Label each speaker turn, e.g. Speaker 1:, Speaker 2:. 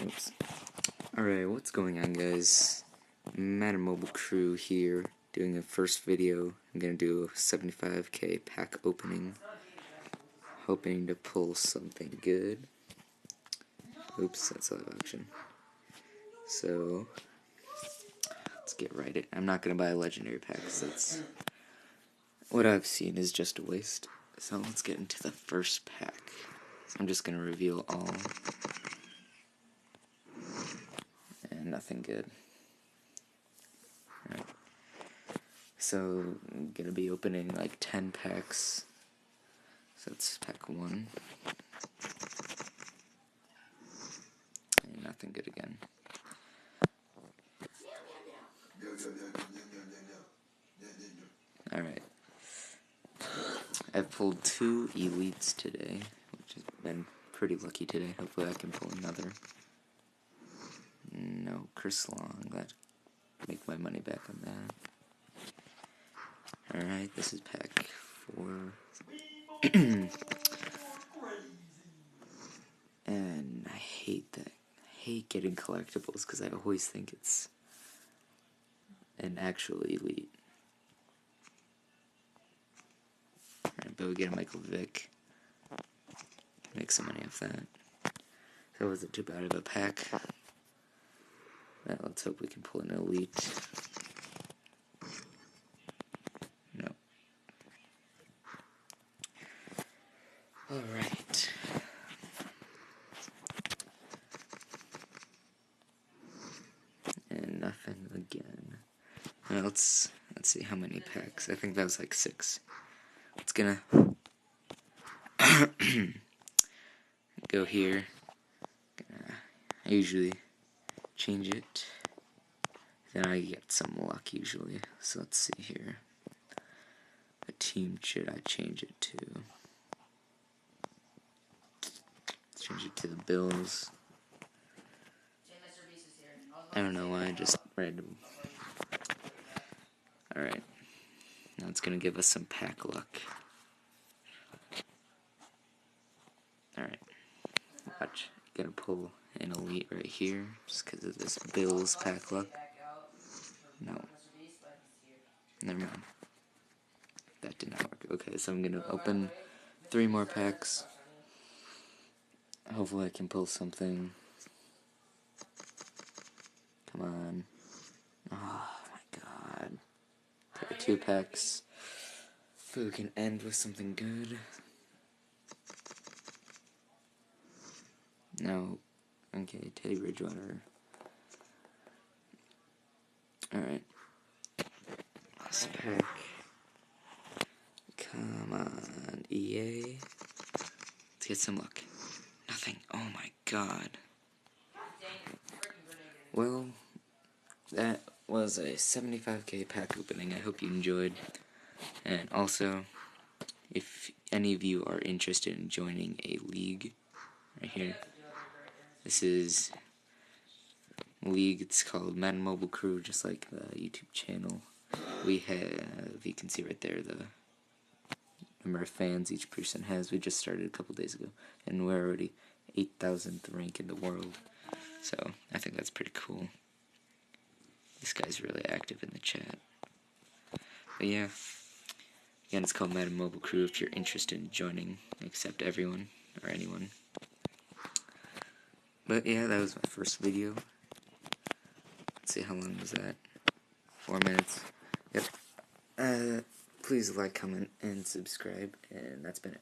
Speaker 1: Oops. Alright, what's going on, guys? Madden Mobile Crew here, doing a first video. I'm gonna do a 75k pack opening, hoping to pull something good. Oops, that's live action. So, let's get right at it. I'm not gonna buy a legendary pack, because that's what I've seen is just a waste. So let's get into the first pack. So I'm just gonna reveal all. And nothing good. Alright. So I'm gonna be opening like 10 packs. So that's pack 1. And nothing good again. Alright. I've pulled 2 elites today, which has been pretty lucky today. Hopefully I can pull another. No, Chris Long. Glad to make my money back on that. Alright, this is pack 4. And I hate that. I hate getting collectibles because I always think it's an actual elite. Alright, but we get a Michael Vick. Make some money off that. That wasn't too bad of a pack. Now let's hope we can pull an elite. No. Alright. And nothing again. Now let's see how many packs. I think that was like 6. It's gonna go here. I usually change it. Then I get some luck usually. So let's see here. What team should I change it to? Let's change it to the Bills. I don't know why, just random. Alright. Now it's gonna give us some pack luck. Alright. Watch. Gonna pull an elite right here, just because of this Bills pack luck. No. Never mind. That did not work. Okay, so I'm gonna open 3 more packs. Hopefully I can pull something. Come on. Oh my god. 2 packs. Hopefully we can end with something good. No. Okay, Teddy Bridgewater. Alright. Last pack. Come on, EA. Let's get some luck. Nothing. Oh my god. Well, that was a 75k pack opening. I hope you enjoyed. And also, if any of you are interested in joining a league, right here, this is a league. It's called Madden Mobile Crew, just like the YouTube channel. We have, you can see right there, the number of fans each person has. We just started a couple days ago, and we're already 8,000th rank in the world. So I think that's pretty cool. This guy's really active in the chat. But yeah, again, it's called Madden Mobile Crew. If you're interested in joining, accept everyone or anyone. But yeah, that was my first video. Let's see, how long was that? 4 minutes. Yep. Please like, comment, and subscribe. And that's been it.